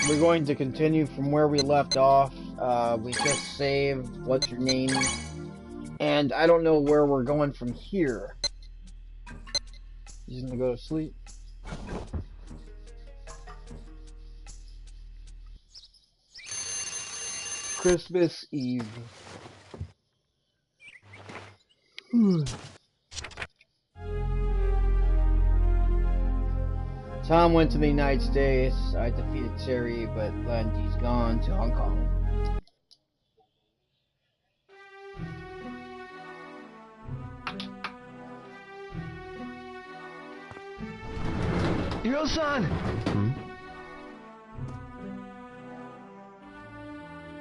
We're going to continue from where we left off. We just saved what's your name, and I don't know where we're going from here. He's gonna go to sleep. Christmas Eve. Tom went to the United States. I defeated Terry, but Landy's gone to Hong Kong. Hiro-san!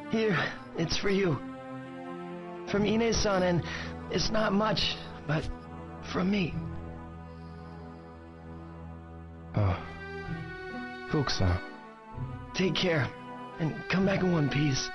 Here, it's for you. From Ine-san, and it's not much, but from me. Oh. Fuku-san. Take care, and come back in one piece.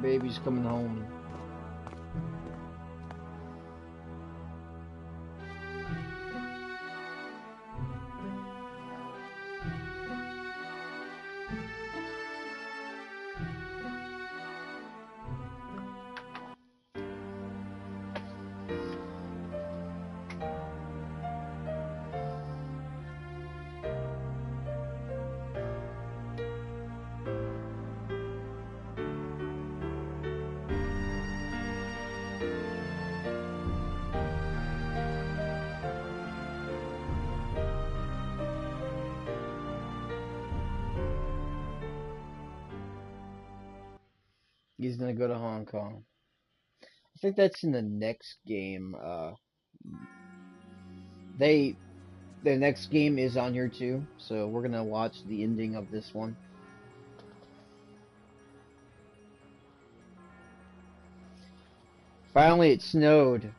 Baby's coming home. He's gonna go to Hong Kong. I think that's in the next game. The next game is on here too, so we're gonna watch the ending of this one. Finally, it snowed.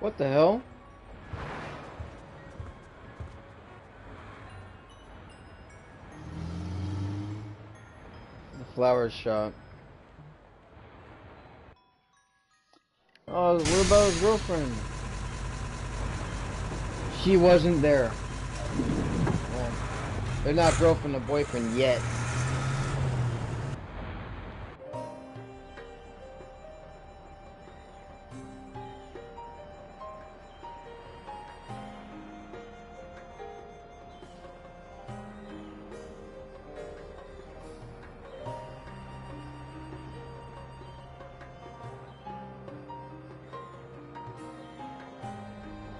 What the hell? The flower shop. Oh, what about his girlfriend? She wasn't there. Well, they're not girlfriend or boyfriend yet.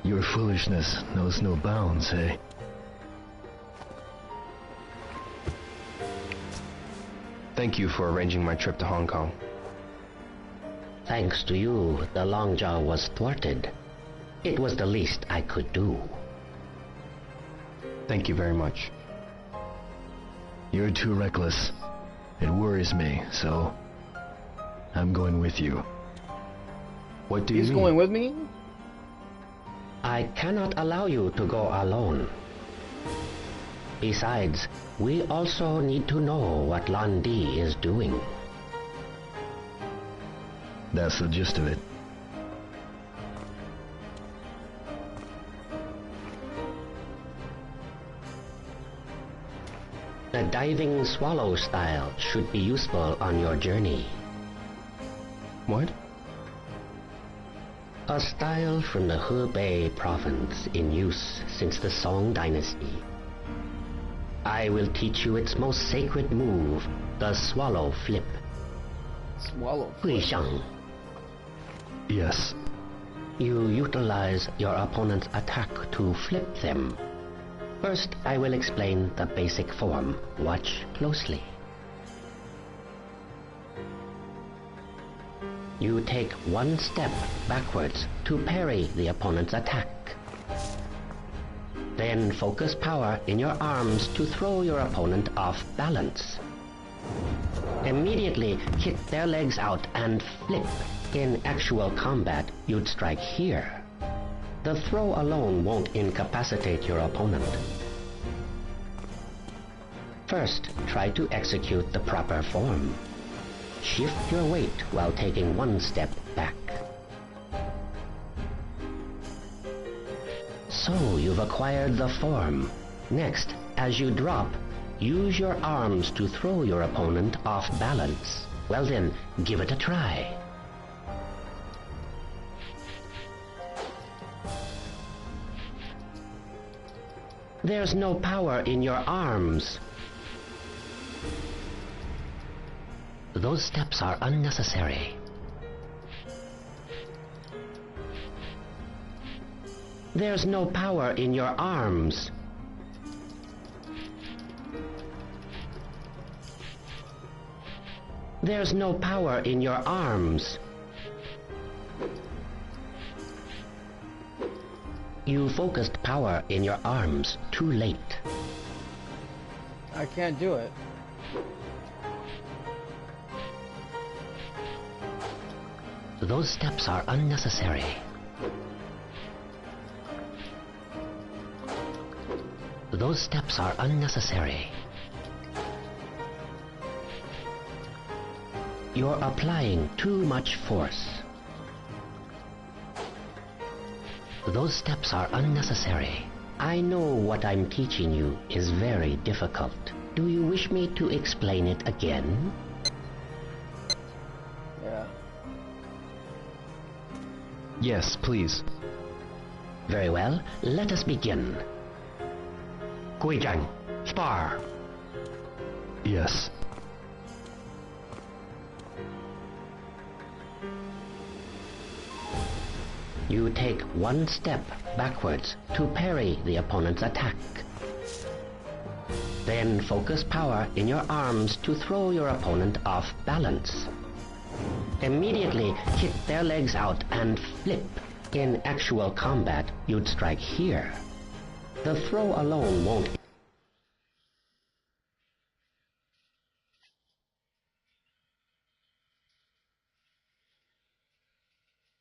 Your foolishness knows no bounds, eh? Thank you for arranging my trip to Hong Kong. Thanks to you, the Longjaw was thwarted. It was the least I could do. Thank you very much. You're too reckless. It worries me, so I'm going with you. What do you He's mean? going with me? I cannot allow you to go alone. Besides, we also need to know what Lan Di is doing. That's the gist of it. The diving swallow style should be useful on your journey. What? A style from the Hebei province in use since the Song dynasty. I will teach you its most sacred move, the swallow flip. Swallow. Hui Shang. Yes. You utilize your opponent's attack to flip them. First, I will explain the basic form. Watch closely. You take one step backwards to parry the opponent's attack. Then focus power in your arms to throw your opponent off balance. Immediately kick their legs out and flip. In actual combat, you'd strike here. The throw alone won't incapacitate your opponent. First, try to execute the proper form. Shift your weight while taking one step back. So you've acquired the form. Next, as you drop, use your arms to throw your opponent off balance. Well then, give it a try. There's no power in your arms. Those steps are unnecessary. There's no power in your arms. There's no power in your arms. You focused power in your arms too late. I can't do it. Those steps are unnecessary. Those steps are unnecessary. You're applying too much force. Those steps are unnecessary. I know what I'm teaching you is very difficult. Do you wish me to explain it again? Yeah. Yes, please. Very well, let us begin. Guizhang, spar. Yes. You take one step backwards to parry the opponent's attack. Then focus power in your arms to throw your opponent off balance. Immediately kick their legs out and flip. In actual combat, you'd strike here. The throw alone won't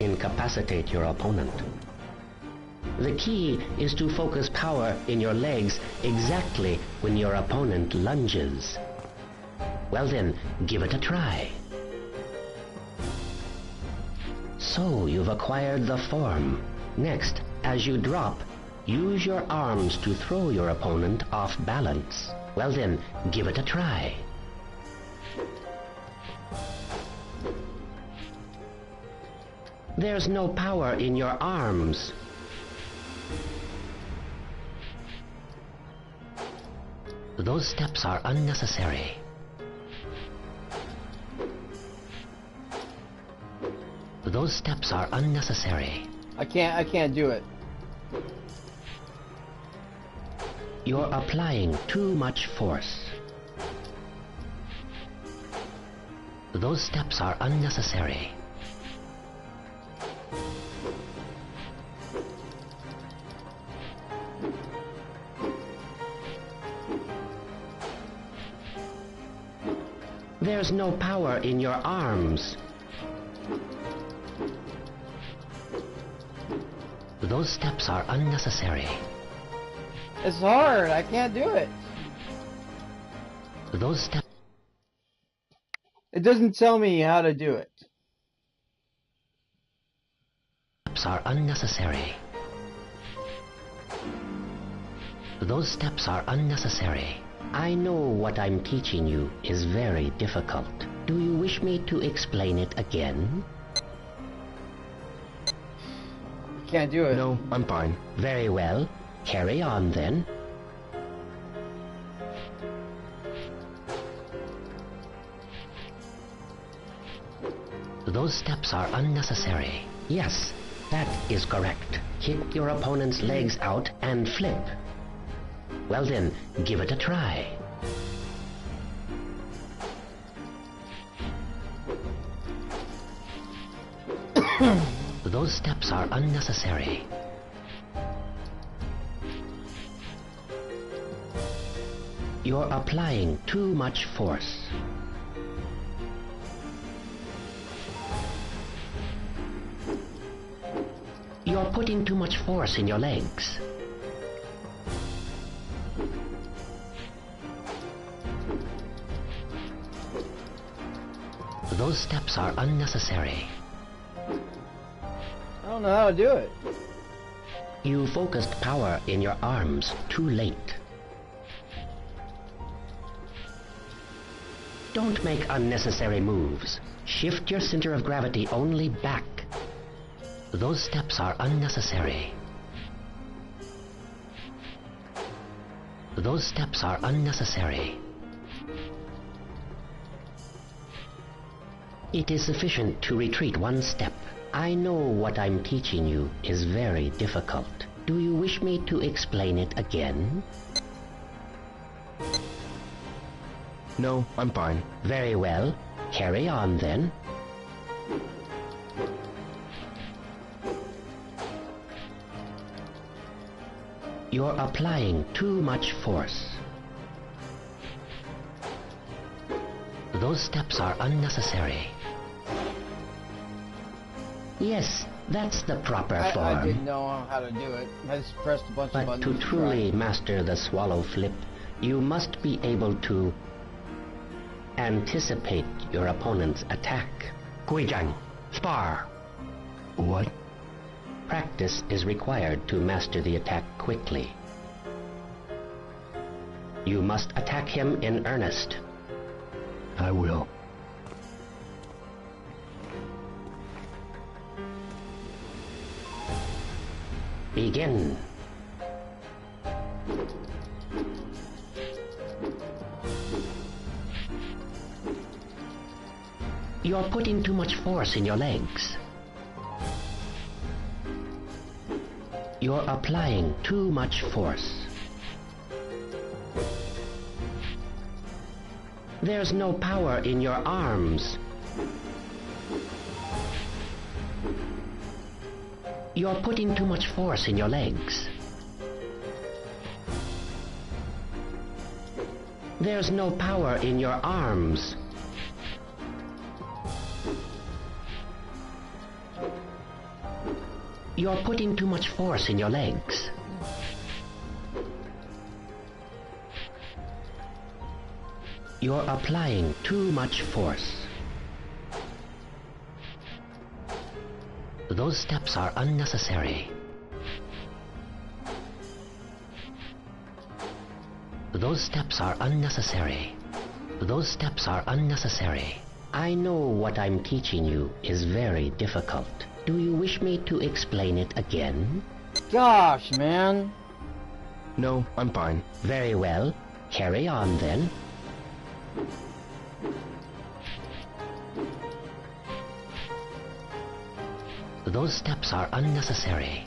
incapacitate your opponent. The key is to focus power in your legs exactly when your opponent lunges. Well then, give it a try. So you've acquired the form. Next, as you drop, use your arms to throw your opponent off balance. Well then, give it a try. There's no power in your arms. Those steps are unnecessary. Those steps are unnecessary. I can't do it. You're applying too much force. Those steps are unnecessary. There's no power in your arms. Those steps are unnecessary. It's hard. I can't do it. Those steps It doesn't tell me how to do it. are unnecessary. Those steps are unnecessary. I know what I'm teaching you is very difficult. Do you wish me to explain it again? Can't do it. No, I'm fine. Very well. Carry on then. Those steps are unnecessary. Yes, that is correct. Kick your opponent's legs out and flip. Well then, give it a try. Those steps are unnecessary. You're applying too much force. You're putting too much force in your legs. Those steps are unnecessary. I don't know how to do it. You focused power in your arms too late. Don't make unnecessary moves. Shift your center of gravity only back. Those steps are unnecessary. Those steps are unnecessary. It is sufficient to retreat one step. I know what I'm teaching you is very difficult. Do you wish me to explain it again? No, I'm fine. Very well. Carry on then. You're applying too much force. Those steps are unnecessary. Yes, that's the proper form. I didn't know how to do it. I just pressed a bunch of But buttons. to truly master the swallow flip, you must be able to anticipate your opponent's attack. Guizhang, spar. What? Practice is required to master the attack quickly. You must attack him in earnest. I will. Begin. You're putting too much force in your legs. You're applying too much force. There's no power in your arms. You're putting too much force in your legs. There's no power in your arms. You're putting too much force in your legs. You're applying too much force. Those steps are unnecessary. Those steps are unnecessary. Those steps are unnecessary. I know what I'm teaching you is very difficult. Do you wish me to explain it again? Gosh, man. No, I'm fine. Very well. Carry on then. Those steps are unnecessary.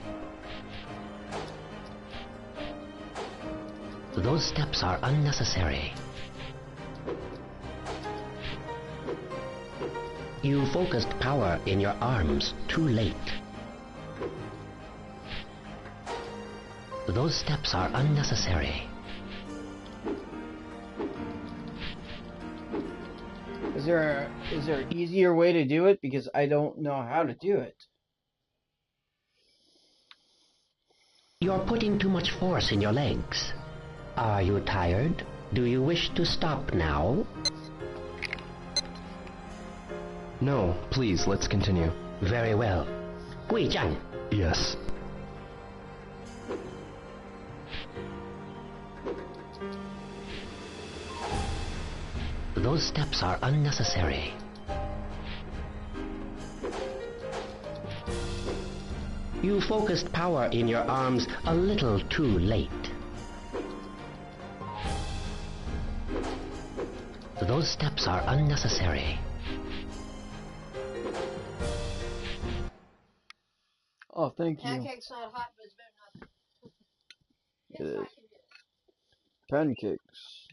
Those steps are unnecessary. You focused power in your arms too late. Those steps are unnecessary. Is there an easier way to do it? Because I don't know how to do it. You're putting too much force in your legs. Are you tired? Do you wish to stop now? No, please, let's continue. Very well. Gui-chan, Yes. those steps are unnecessary. You focused power in your arms a little too late. Those steps are unnecessary. Oh, thank you. Pancake's not hot, but it's better not. It Yes, I is. can do it. Pancakes.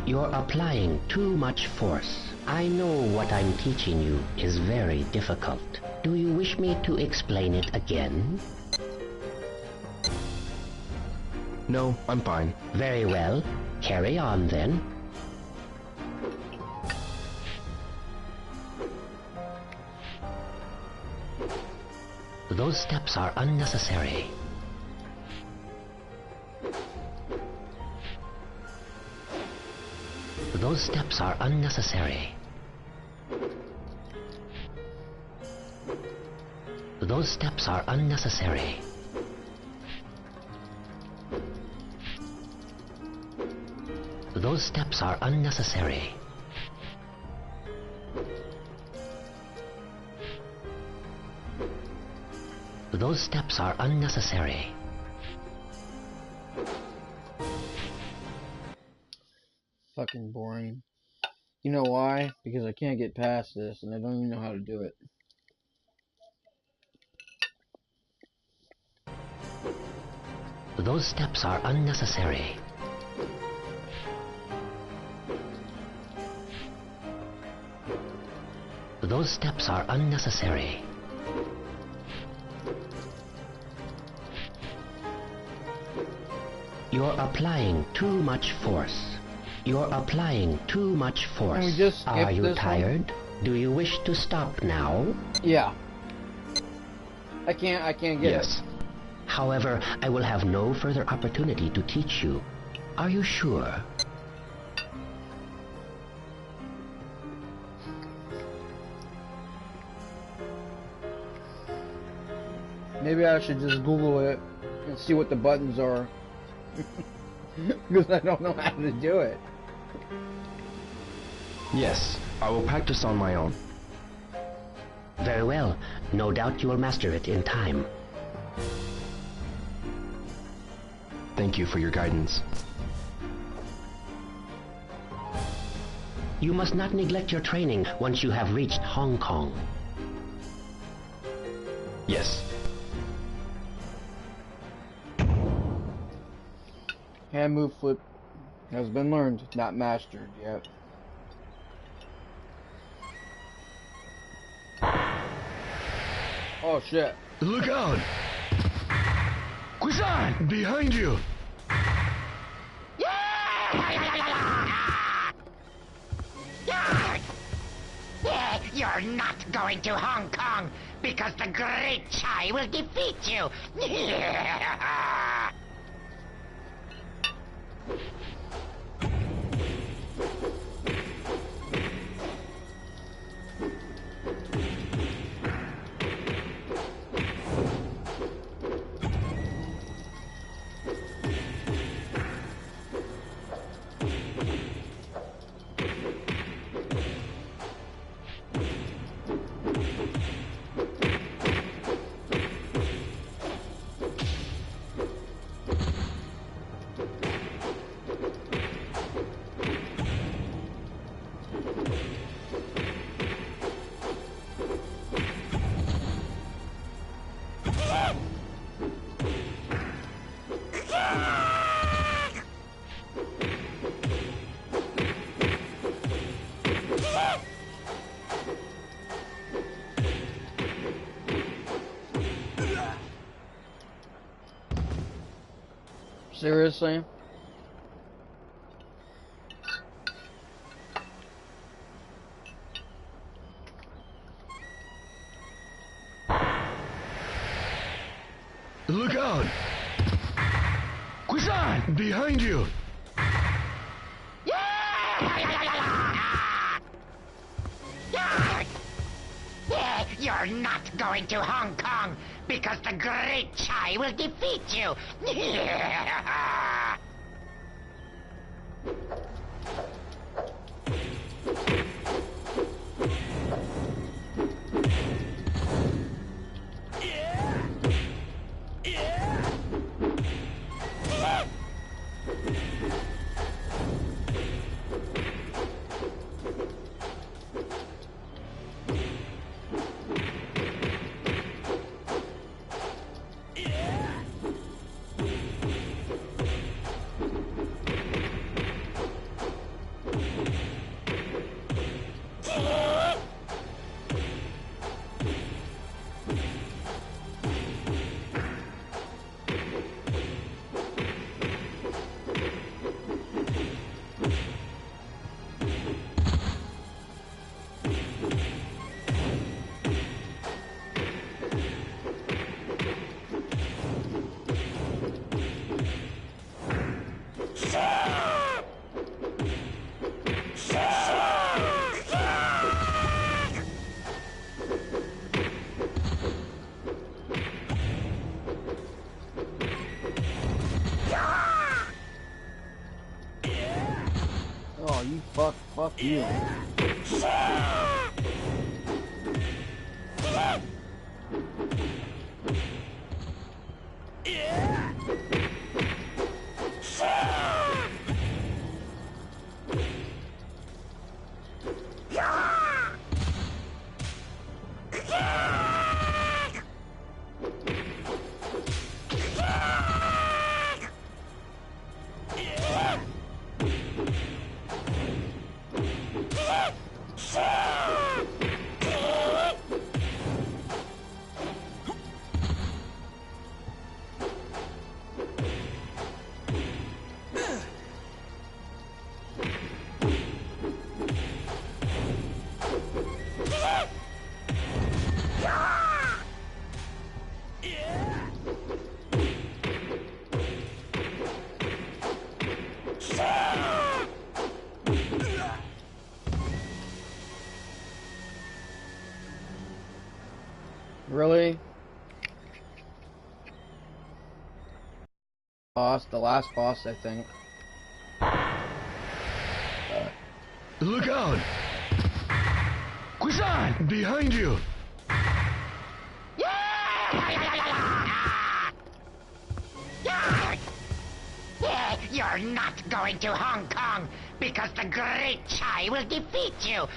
You're applying too much force. I know what I'm teaching you is very difficult. Do you wish me to explain it again? No, I'm fine. Very well. Carry on then. Those steps are unnecessary. Those steps are unnecessary. Those steps are unnecessary. Those steps are unnecessary. Those steps are unnecessary. Fucking boring. You know why? Because I can't get past this, and I don't even know how to do it. Those steps are unnecessary. Those steps are unnecessary. You're applying too much force. You're applying too much force. Can we just skip Are you this one? tired? Do you wish to stop now? Yeah. I can't get Yes. However, I will have no further opportunity to teach you. Are you sure? it. Maybe I should just Google it and see what the buttons are. Because I don't know how to do it. Yes, I will practice on my own. Very well. No doubt you will master it in time. Thank you for your guidance. You must not neglect your training once you have reached Hong Kong. Yes. Hand move flip has been learned, not mastered yet. Oh shit. Look out! Kusan! Behind you! You're not going to Hong Kong because the Great Chai will defeat you. Seriously? Look out! Kusan! Behind you! You're not going to Hong Kong because the Great Chai will defeat you. Oh, you fuck you. Really? Boss, the last boss, I think. Look out! Kusan! Behind you! You're not going to Hong Kong because the Great Chai will defeat you.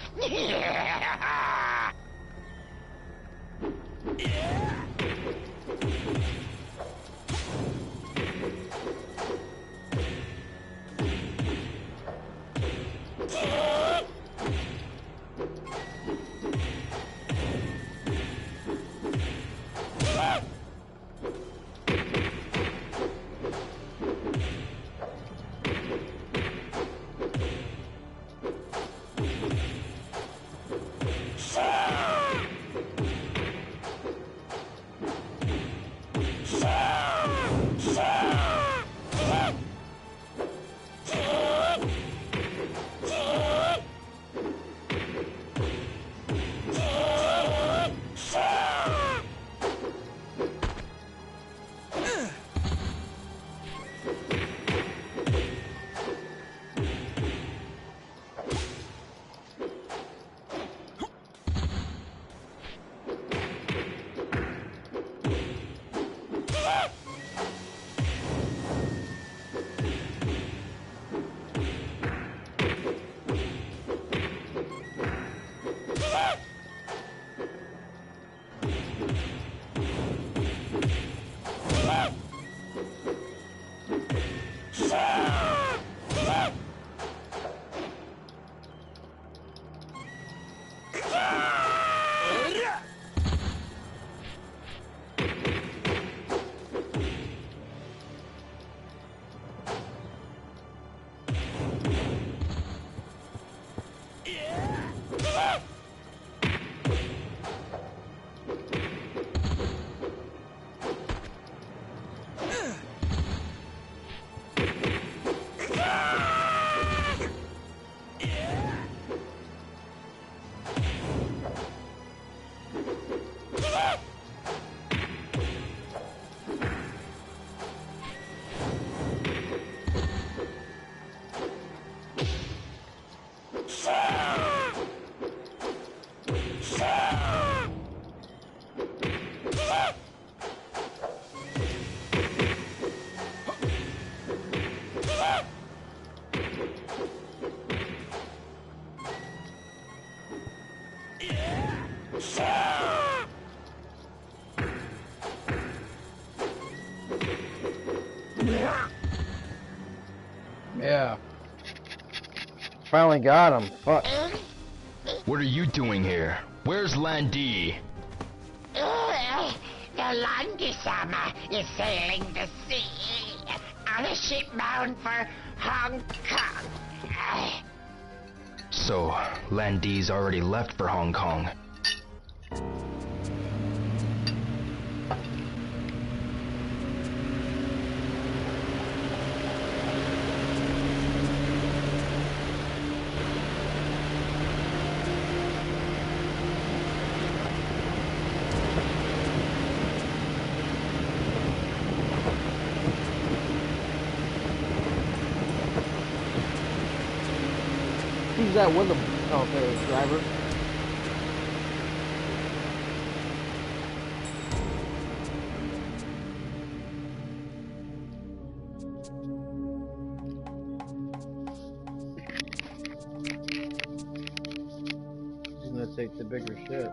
Yeah. Finally got him. Fuck. What are you doing here? Where's Landy? The Landy-sama is sailing the sea on a ship bound for Hong Kong. So, Landy's already left for Hong Kong. Who's that with him? Oh, okay, the driver. He's gonna take the bigger ship.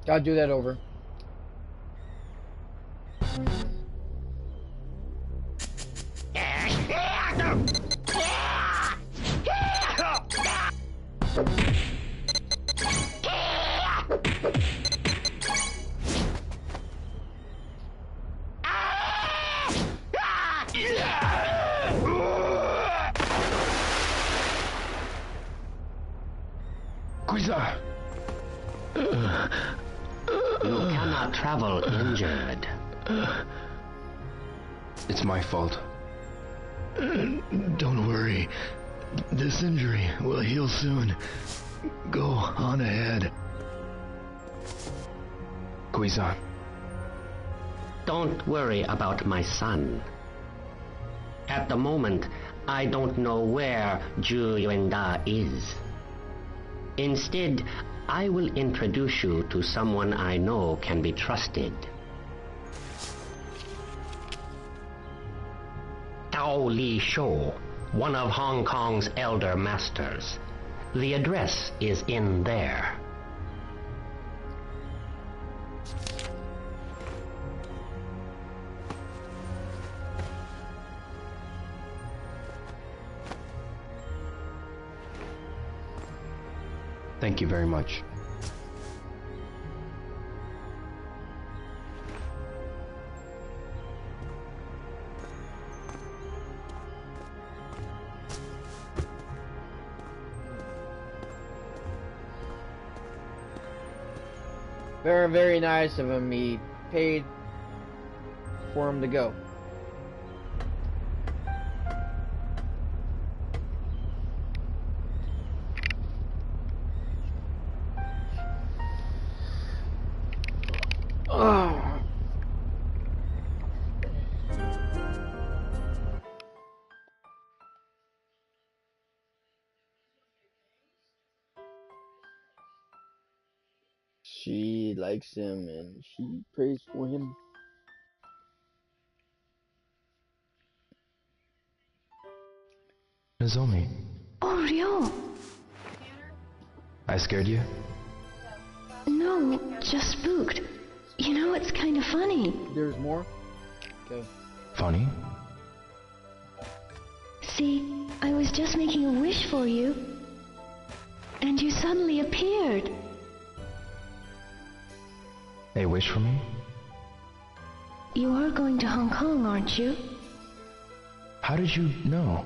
Gotta do that over. Guiza! You cannot travel injured. It's my fault. Don't worry. This injury will heal soon. Go on ahead. Guiza, Don't worry about my son. At the moment, I don't know where Zhu Yuanda is. Instead, I will introduce you to someone I know can be trusted. Tao Li Shou, one of Hong Kong's elder masters. The address is in there. thank you very much. Very, very nice of him. He paid for him to go. Oh. She likes him and she prays for him. Nozomi, Oh, Ryo. I scared you? No, just spooked. You know, it's kind of funny. There's more? Okay. Funny? See, I was just making a wish for you. And you suddenly appeared. A wish for me? You are going to Hong Kong, aren't you? How did you know?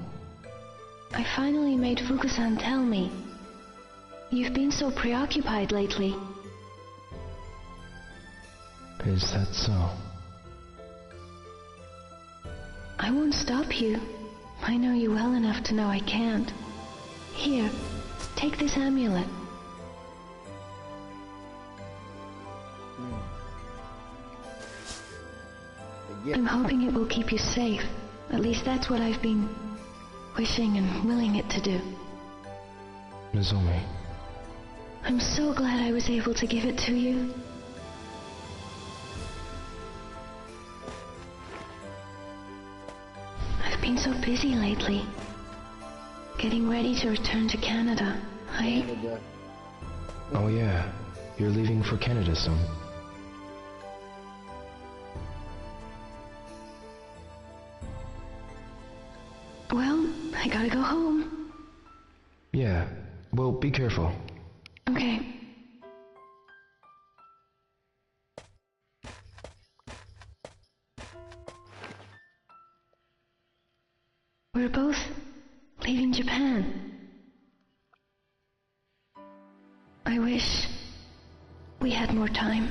I finally made Fukusan tell me. You've been so preoccupied lately. Is that so? I won't stop you. I know you well enough to know I can't. Here, take this amulet. I'm hoping it will keep you safe. At least that's what I've been wishing and willing it to do. Nozomi, I'm so glad I was able to give it to you. I've been so busy lately. Getting ready to return to Canada. Canada. Oh yeah, you're leaving for Canada soon. Well, I gotta go home. Yeah, well, be careful. Okay. We're both leaving Japan. I wish we had more time.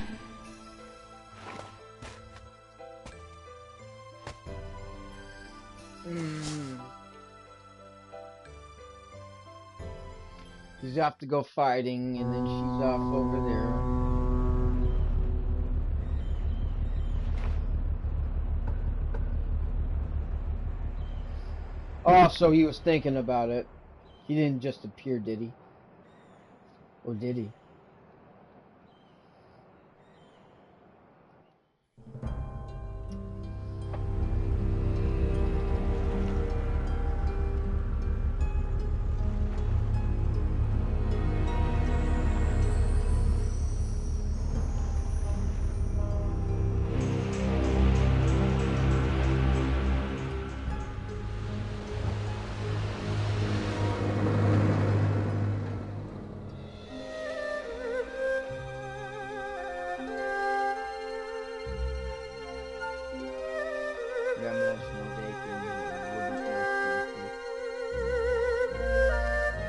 He's off to go fighting, and then she's off over there. Oh, so he was thinking about it. He didn't just appear, did he? Or did he?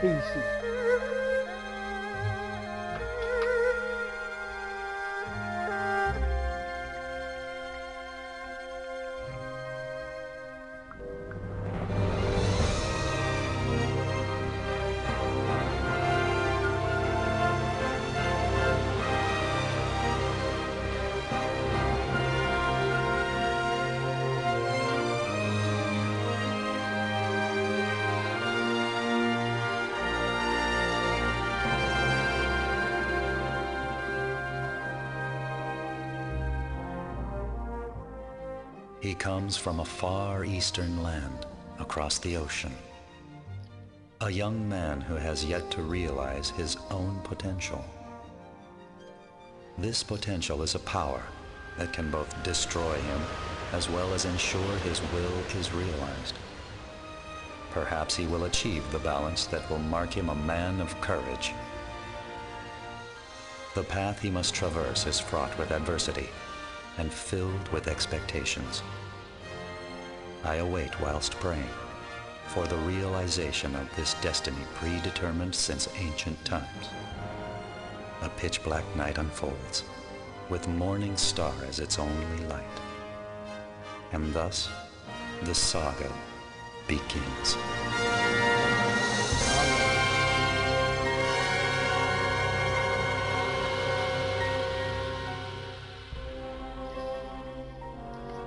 Easy. He comes from a far eastern land across the ocean. A young man who has yet to realize his own potential. This potential is a power that can both destroy him as well as ensure his will is realized. Perhaps he will achieve the balance that will mark him a man of courage. The path he must traverse is fraught with adversity and filled with expectations. I await whilst praying for the realization of this destiny predetermined since ancient times. A pitch-black night unfolds, with morning star as its only light. And thus, the saga begins.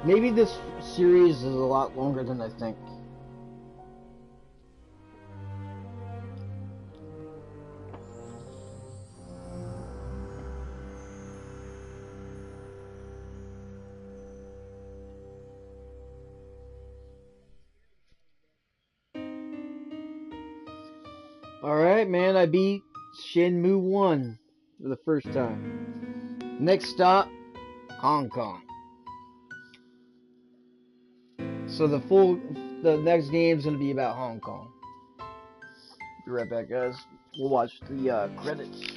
Maybe this series is a lot longer than I think. Alright, man, I beat Shenmue 1 for the first time. Next stop, Hong Kong. So the next game's gonna be about Hong Kong. Be right back, guys. We'll watch the credits.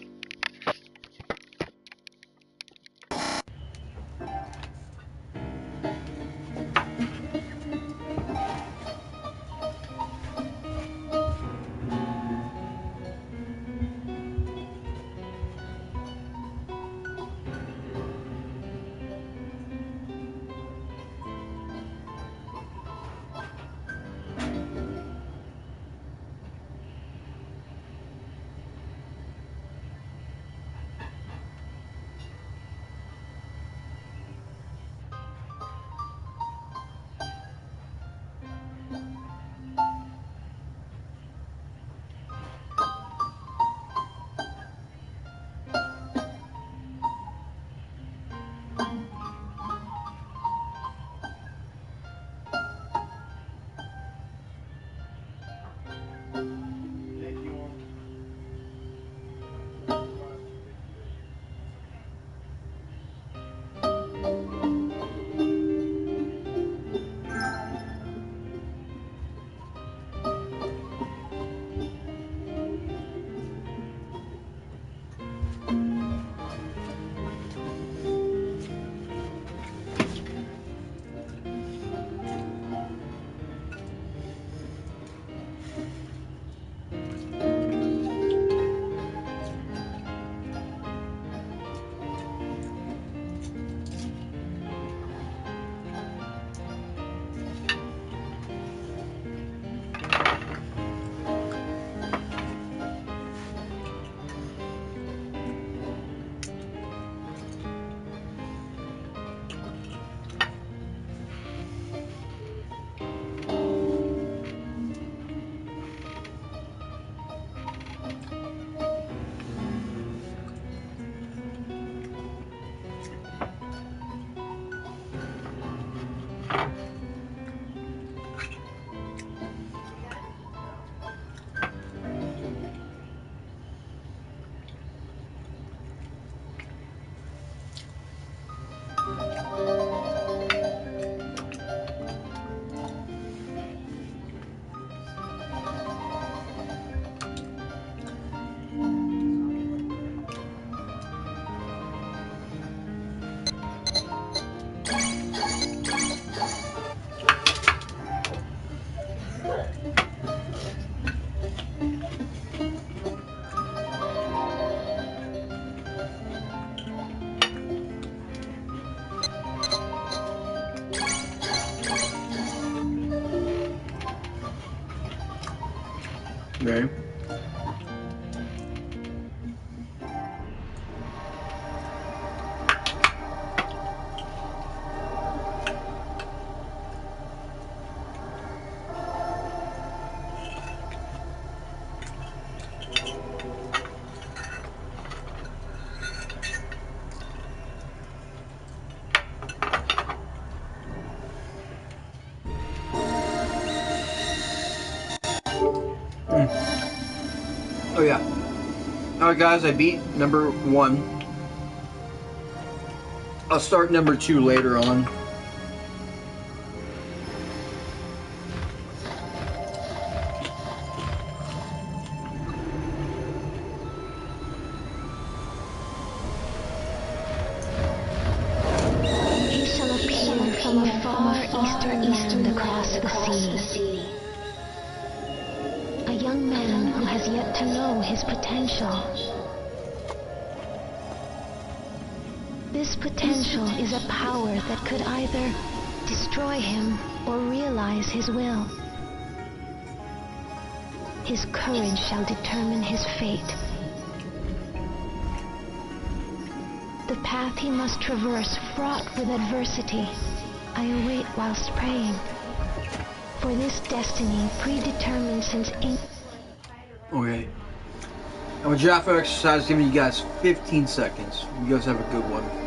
Okay. Oh yeah. Alright guys, I beat number 1. I'll start number 2 later on. He shall appear from a far eastern land across the sea. A young man who has yet to know his potential. This potential is a power that could either destroy him or realize his will. His courage shall determine his fate. The path he must traverse, fraught with adversity, I await whilst praying. For this destiny predetermined since Okay. Now, J.A.F.O exercise giving you guys 15 seconds. You guys have a good one.